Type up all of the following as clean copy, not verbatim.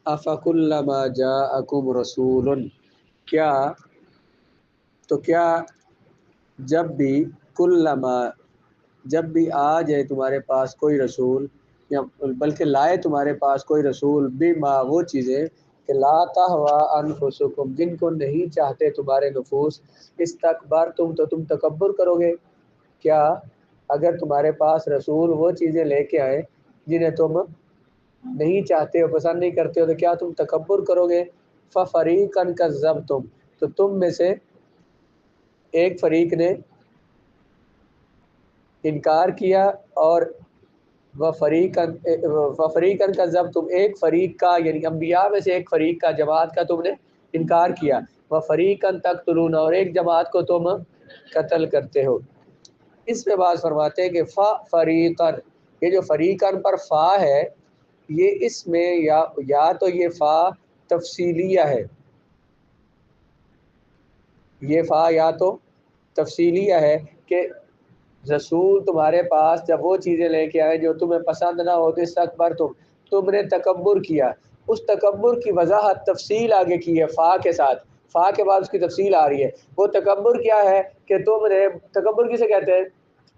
افکلما جاءکم رسول، کیا جب بھی آ جائے تمہارے پاس کوئی رسول، یا بلکہ لائے تمہارے پاس کوئی رسول، بما وہ چیزیں کہ لا تہوا انفسکم جن کو نہیں چاہتے تمہارے نفوس، استکبرتم تو تم تکبر کرو گے۔ کیا اگر تمہارے پاس رسول وہ چیزیں لے کے آئے جنہیں تم نہیں چاہتے ہو، پسند نہیں کرتے ہو، تو کیا تم تکبر کرو گے؟ فَفَرِيقًا كَذَّبْتُمْ تو تم میں سے ایک فریق نے انکار کیا، اور وَفَرِيقًا كَذَّبْتُمْ ایک فریق کا، یعنی انبیاء میں سے ایک فریق کا، جماعت کا تم نے انکار کیا، وَفَرِيقًا تَقْتُلُونَ اور ایک جماعت کو تم قتل کرتے ہو۔ اس میں بعض فرماتے ہیں کہ فَفَرِيقًا، یہ جو فریقاً پر فا ہے، یہ اس میں یا تو یہ فا تفصیلیہ ہے، یہ فا یا تو تفصیلیہ ہے کہ رسول تمہارے پاس جب وہ چیزیں لے کے آئے جو تمہیں پسند نہ ہو، تو استکبرتم تم نے تکبر کیا، اس تکبر کی وضاحت تفصیل آگے کی ہے فا کے ساتھ، فا کے بعد اس کی تفصیل آ رہی ہے۔ وہ تکبر کیا ہے کہ تم نے، تکبر کسے کہتے ہیں؟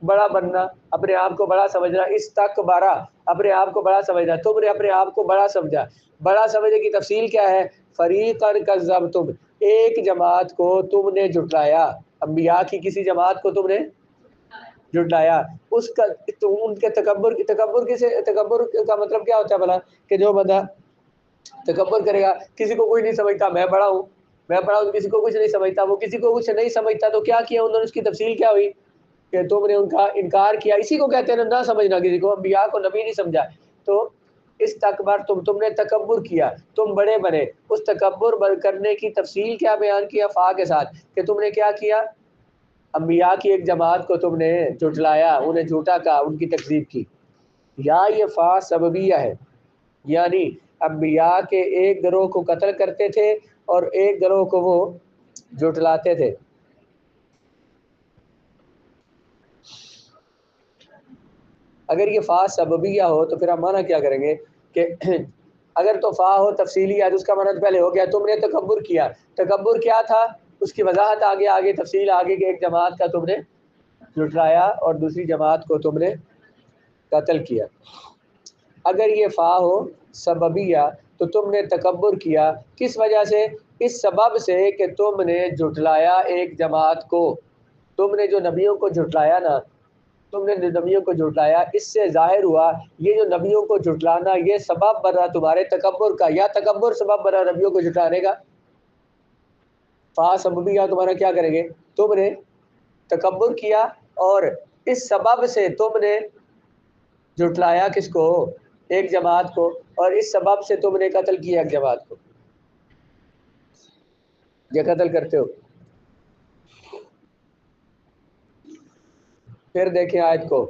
بڑا بننا، اپنے آپ کو بڑا سمجھنا، استکبارہ اپنے آپ کو بڑا سمجھنا، تم نے اپنے آپ کو بڑا سمجھا۔ بڑا سمجھنے کی تفصیل کیا ہے؟ فریقاً کذبتم ایک جماعت کو تم نے جھٹلایا، انبیاء کی کسی جماعت کو تم نے جھٹلایا۔ اس کا تو ان کے تکبر کا مطلب کیا ہوتا ہے بھلا؟ کہ جو بندہ تکبر کرے گا، کسی کو کوئی نہیں سمجھتا، میں بڑا ہوں کسی کو کچھ نہیں سمجھتا، وہ کسی کو کچھ نہیں سمجھتا، تو کیا کیا انہوں نے؟ اس کی تفصیل کیا ہوئی کہ تم نے ان کا انکار کیا۔ اسی کو کہتے ہیں نہ سمجھنا کسی کو، انبیاء کو نبی نہیں سمجھا۔ تو استکبر تم نے تکبر کیا، تم بڑے بنے۔ اس تکبر کرنے کی تفصیل کیا بیان کیا فا کے ساتھ کہ تم نے کیا کیا؟ انبیاء کی ایک جماعت کو تم نے جھٹلایا، انہیں جھوٹا کہا، ان کی تکذیب کی۔ یا یہ فا سببیہ ہے، یعنی انبیاء کے ایک گروہ کو قتل کرتے تھے اور ایک گروہ کو وہ جھٹلاتے تھے۔ اگر یہ فا سببیہ ہو تو پھر ہم معنی کیا کریں گے کہ اگر تو فا ہو تفصیلی ہے تو اس کا معنی پہلے ہو گیا تم نے تکبر کیا۔ تکبر کیا تھا؟ اس کی وضاحت آگے تفصیل آگے کہ ایک جماعت کا تم نے جھٹلایا اور دوسری جماعت کو تم نے قتل کیا۔ اگر یہ فا ہو سببیہ تو تم نے تکبر کیا، کس وجہ سے؟ اس سبب سے کہ تم نے جھٹلایا ایک جماعت کو۔ تم نے جو نبیوں کو جھٹلایا نا، اس سے ظاہر ہوا یہ جو نبیوں کو جھٹلانا یہ سبب بنا تمہارے تکبر کا، یا تکبر سبب بنا نبیوں کو جھٹلانے کا۔ فا سببیہ تمہارا کیا کریں گے؟ تم نے تکبر کیا اور اس سبب سے تم نے جھٹلایا کس کو؟ ایک جماعت کو، اور اس سبب سے تم نے قتل کیا ایک جماعت کو۔ یہ قتل کرتے ہو۔ پھر دیکھیں آیت کو،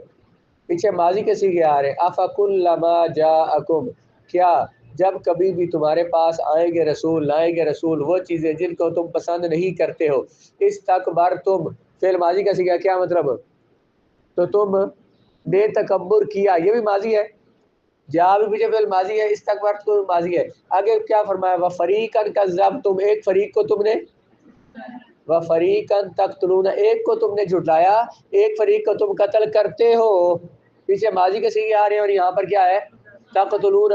پیچھے ماضی کے صیغے آ رہے ہیں۔ افکلما جاءکم کیا جب کبھی بھی تمہارے پاس آئیں گے رسول، لائیں گے رسول وہ چیزیں جن کو تم پسند نہیں کرتے ہو، استکبرتم فعل ماضی کا صیغہ کیا مطلب؟ تو تم نے تکبر کیا، یہ بھی ماضی ہے، جا بھی پیچھے فعل ماضی ہے، استکبرتم ماضی ہے۔ آگے کیا فرمایا؟ وفریقاً کذبتم ایک فریق کو تم نے، وفریقاً تقتلون ایک کو تم نے جھٹلایا، ایک فریق کو تم قتل کرتے ہو۔ پیچھے ماضی کے صیغے آ رہے ہیں اور یہاں پر کیا ہے؟ تقتلون،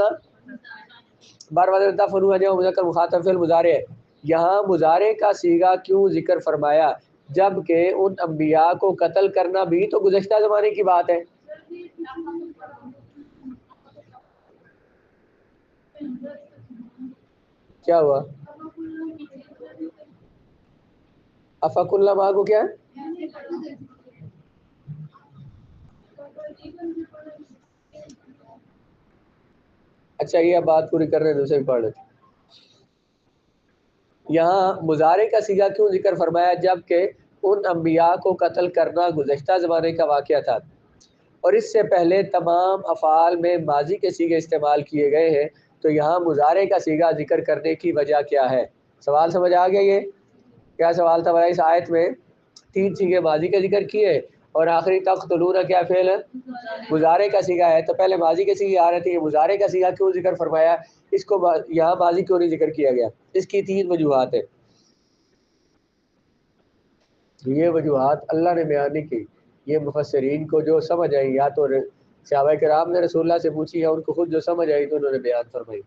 بار بار تفعلون جو مذکر مخاطب فعل مضارع ہے۔ یہاں مضارع کا صیغہ کیوں ذکر فرمایا جبکہ ان انبیاء کو قتل کرنا بھی تو گزشتہ زمانے کی بات ہے؟ کیا ہوا؟ افق اللہ ماں کو کیا ہے؟ اچھا یہ بات پوری کر رہے ہیں، دوسرے پڑھ لیتے۔ یہاں مضارع کا صیغہ کیوں ذکر فرمایا جبکہ ان انبیاء کو قتل کرنا گزشتہ زمانے کا واقعہ تھا، اور اس سے پہلے تمام افعال میں ماضی کے صیغے استعمال کیے گئے ہیں، تو یہاں مضارع کا صیغہ ذکر کرنے کی وجہ کیا ہے؟ سوال سمجھ آ گیا؟ یہ کیا سوال تھا بھائی؟ اس آیت میں 3 صیغے ماضی کا ذکر کیے اور آخری تقتلون کیا فعل ہے؟ مضارع کا صیغہ ہے، تو پہلے ماضی کے صیغے آ رہے تھے، یہ مضارع کا صیغہ کیوں ذکر فرمایا؟ اس کو یہاں ماضی کیوں نہیں ذکر کیا گیا؟ اس کی 3 وجوہات ہیں۔ یہ وجوہات اللہ نے بیان نہیں کی، یہ مفسرین کو جو سمجھ آئی، یا تو صحابہ کرام نے رسول اللہ سے پوچھی یا ان کو خود جو سمجھ آئی تو انہوں نے بیان فرمائی۔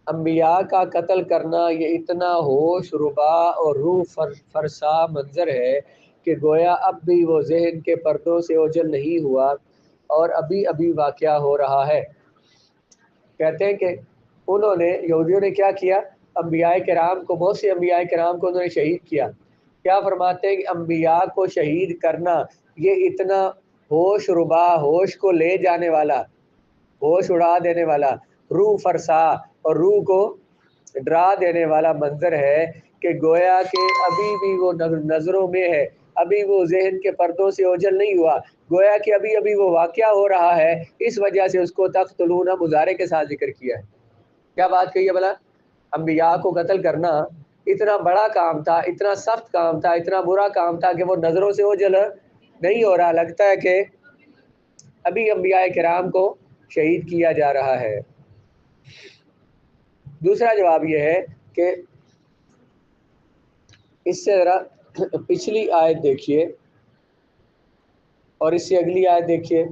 انبیاء کا قتل کرنا یہ اتنا ہوش ربا اور روح فرسا منظر ہے کہ گویا اب بھی وہ ذہن کے پردوں سے اوجھل نہیں ہوا اور ابھی ابھی واقعہ ہو رہا ہے۔ کہتے ہیں کہ انہوں نے یہودیوں نے کیا کیا؟ انبیاء کرام کو، بہت سے انبیاء کرام کو انہوں نے شہید کیا۔ کیا فرماتے ہیں کہ انبیاء کو شہید کرنا یہ اتنا ہوش ربا، ہوش کو لے جانے والا، ہوش اڑا دینے والا، روح فرسا اور روح کو ڈرا دینے والا منظر ہے کہ گویا کہ ابھی بھی وہ نظروں میں ہے، ابھی وہ ذہن کے پردوں سے اوجھل نہیں ہوا، گویا کہ ابھی ابھی وہ واقعہ ہو رہا ہے۔ اس وجہ سے اس کو تقتلون مضارع کے ساتھ ذکر کیا ہے۔ کیا بات کہی ہے بلا؟ انبیاء کو قتل کرنا اتنا بڑا کام تھا، اتنا سخت کام تھا، اتنا برا کام تھا کہ وہ نظروں سے اوجھل نہیں ہو رہا، لگتا ہے کہ ابھی انبیاء کرام کو شہید کیا جا رہا ہے۔ دوسرا جواب یہ ہے کہ اس سے ذرا پچھلی آیت دیکھیے اور اس سے اگلی آیت دیکھیے۔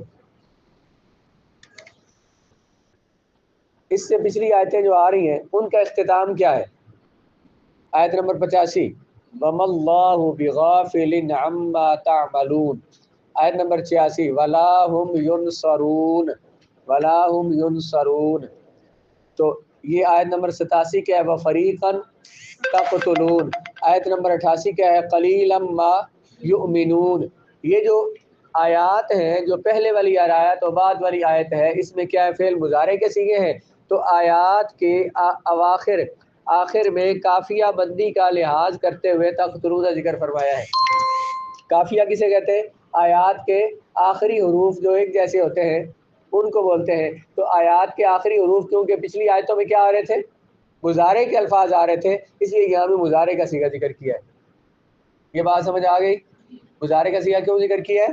اس سے پچھلی آیتیں جو آ رہی ہیں ان کا اختتام کیا ہے؟ آیت نمبر 85، وَمَا اللَّهُ بِغَافِلٍ عَمَّا تَعْمَلُونَ۔ آیت نمبر 86، وَلَا هُمْ يُنصَرُونَ، وَلَا هُمْ يُنصَرُونَ۔ تو یہ آیت نمبر 87 کیا ہے؟ وَفَرِيقًا تَقْتُلُونَ۔ آیت نمبر 88 کیا ہے؟ قَلِيلًا مَا يُؤْمِنُونَ۔ یہ جو آیات ہیں، جو پہلے والی آیت اور بعد والی آیت ہے، اس میں کیا ہے؟ فعل مضارع کے صیغے ہیں۔ تو آیات کے آخر میں کافیہ بندی کا لحاظ کرتے ہوئے تقتلون ذکر فرمایا ہے۔ کافیہ کسے کہتے ہیں؟ آیات کے آخری حروف جو ایک جیسے ہوتے ہیں ان کو بولتے ہیں۔ تو آیات کے آخری حروف کیونکہ پچھلی آیتوں میں کیا آ رہے تھے؟ مضارع کے الفاظ آ رہے تھے، اس لیے یہاں بھی مضارع کا صیغہ ذکر کیا ہے۔ یہ بات سمجھ آ گئی؟ مضارع کا صیغہ کیوں ذکر کیا ہے؟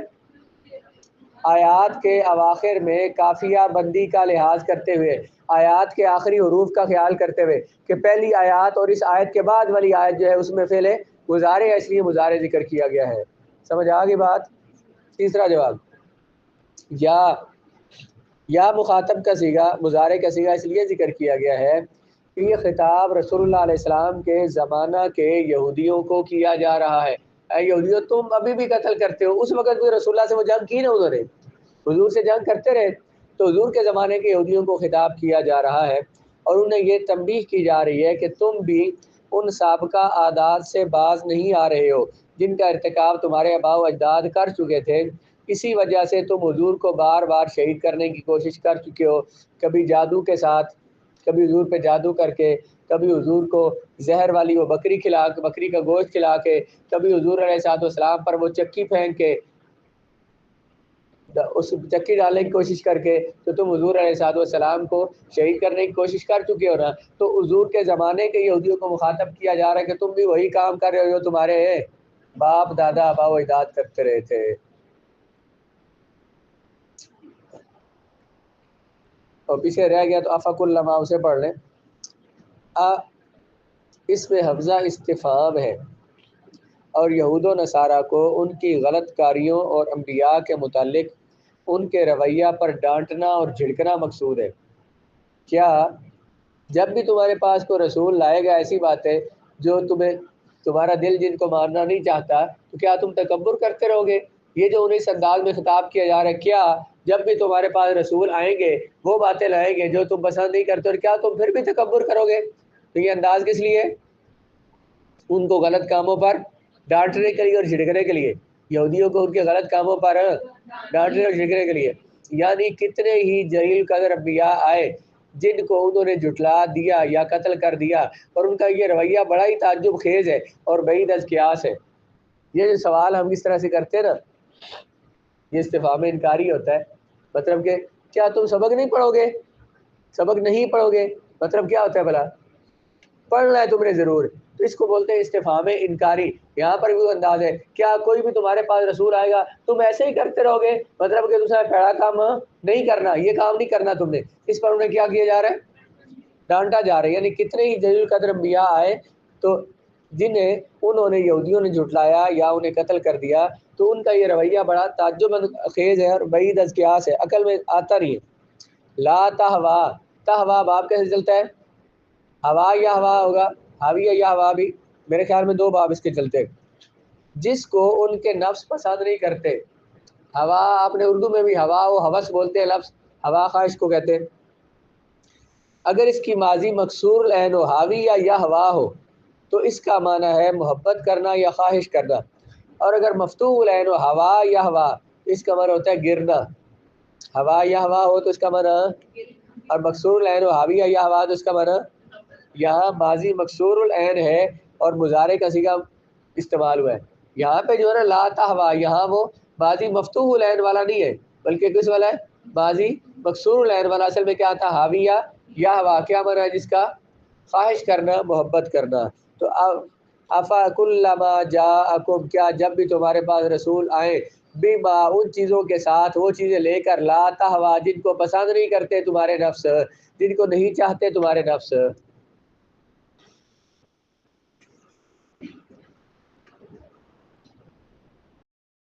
آیات کے اواخر میں کافیہ بندی کا لحاظ کرتے ہوئے، آیات کے آخری حروف کا خیال کرتے ہوئے کہ پہلی آیات اور اس آیت کے بعد والی آیت جو ہے اس میں فعل مضارع ہے، اس لیے مضارع ذکر کیا گیا ہے۔ سمجھ آ گئی بات؟ تیسرا جواب، یا مخاطب کا صیغہ، مضارع کا صیغہ اس لیے ذکر کیا گیا ہے کہ یہ خطاب رسول اللہ علیہ السلام کے زمانہ کے یہودیوں کو کیا جا رہا ہے۔ اے یہودیوں، تم ابھی بھی قتل کرتے ہو، اس وقت بھی رسول اللہ سے وہ جنگ کی نا، انہوں نے حضور سے جنگ کرتے رہے، تو حضور کے زمانے کے یہودیوں کو خطاب کیا جا رہا ہے اور انہیں یہ تنبیہ کی جا رہی ہے کہ تم بھی ان سابقہ عادات سے باز نہیں آ رہے ہو جن کا ارتکاب تمہارے آباء و اجداد کر چکے تھے۔ اسی وجہ سے تم حضور کو بار بار شہید کرنے کی کوشش کر چکے ہو، کبھی جادو کے ساتھ، کبھی حضور پہ جادو کر کے، کبھی حضور کو زہر والی وہ بکری کا گوشت کھلا کے، کبھی حضور علیہ السلام پر وہ چکی پھینک کے، اس چکی ڈالنے کی کوشش کر کے، تو تم حضور علیہ السلام کو شہید کرنے کی کوشش کر چکے ہو نا۔ تو حضور کے زمانے کے یہودیوں کو مخاطب کیا جا رہا ہے کہ تم بھی وہی کام کر رہے ہو جو تمہارے باپ دادا آباء و اجداد کرتے رہے تھے۔ اور پیچھے رہ گیا تو افق الما اسے پڑھ لیں۔ اس میں حمزہ استفہام ہے اور یہود و نصارہ کو ان کی غلط کاریوں اور انبیاء کے متعلق ان کے رویہ پر ڈانٹنا اور جھڑکنا مقصود ہے۔ کیا جب بھی تمہارے پاس کوئی رسول لائے گا ایسی باتیں جو تمہارا دل جن کو ماننا نہیں چاہتا، تو کیا تم تکبر کرتے رہو گے؟ یہ جو انہیں اس انداز میں خطاب کیا جا رہا ہے، کیا جب بھی تمہارے پاس رسول آئیں گے وہ باتیں لائیں گے جو تم پسند نہیں کرتے، اور کیا تم پھر بھی تکبر کرو گے؟ تو یہ انداز کس لیے؟ ان کو غلط کاموں پر ڈانٹنے کے لیے اور جھڑکنے کے لیے، یہودیوں کو ان کے غلط کاموں پر ڈانٹنے اور جھڑکنے کے لیے۔ یعنی کتنے ہی جلیل قدر انبیاء آئے جن کو انہوں نے جھٹلا دیا یا قتل کر دیا، اور ان کا یہ رویہ بڑا ہی تعجب خیز ہے اور بعید از قیاس ہے۔ یہ جو سوال ہم اس طرح سے کرتے ہیں نا، یہ استفہام انکاری ہوتا ہے۔ مطلب کہ کیا تم سبق نہیں پڑھو گے؟ سبق نہیں پڑھو گے مطلب کیا ہوتا ہے بھلا؟ پڑھنا ہے تم نے ضرور. تو اس کو بولتے ہیں استفہام انکاری. یہاں پر بھی وہ انداز ہے, کیا کوئی بھی تمہارے پاس رسول آئے گا تم ایسے ہی کرتے رہو گے, مطلب کہ تمہیں پھیڑا کام نہیں کرنا, یہ کام نہیں کرنا تم نے. اس پر انہیں کیا کیا جا رہا ہے, ڈانٹا جا رہا ہے. یعنی کتنے ہی جلیل قدر انبیاء آئے تو جنہیں انہوں نے یہودیوں نے جھٹلایا یا انہیں قتل کر دیا, تو ان کا یہ رویہ بڑا تعجب خیز ہے اور بعید از قیاس ہے, عقل میں آتا نہیں ہے. لا تہوا, تہوا باب کیسے چلتا ہے, ہوا یا ہوا ہوگا, حاویہ یا ہوا بھی, میرے خیال میں 2 باب اس کے چلتے. جس کو ان کے نفس پسند نہیں کرتے. ہوا آپ نے اردو میں بھی ہوا و ہوس بولتے ہیں, لفظ ہوا خواہش کو کہتے ہیں. اگر اس کی ماضی مکسور العین ہو, حاویہ یا ہوا ہو, تو اس کا معنی ہے محبت کرنا یا خواہش کرنا. اور اگر مفتوح العین ہو, ہوا یا ہوا, اس کا معنی ہوتا ہے گرنا. ہوا یا ہوا ہو تو اس کا معنی, اور مکسور العین ہو حاویہ یا ہوا تو اس کا معنی. یہاں ماضی مکسور العین ہے اور مضارع کا صیغہ استعمال ہوا ہے. یہاں پہ جو ہے نا لا تہوا, یہاں وہ ماضی مفتوح العین والا نہیں ہے بلکہ کس والا ہے, ماضی مکسور العین والا. اصل میں کیا تھا, حاویہ یا ہوا, کیا معنی ہے جس کا, خواہش کرنا, محبت کرنا. تو افا کلما جاءکم, کیا جب بھی تمہارے پاس رسول آئیں, بما, ان چیزوں کے ساتھ, وہ چیزیں لے کر, لا تہوا, جن کو پسند نہیں کرتے تمہارے نفس, جن کو نہیں چاہتے تمہارے نفس,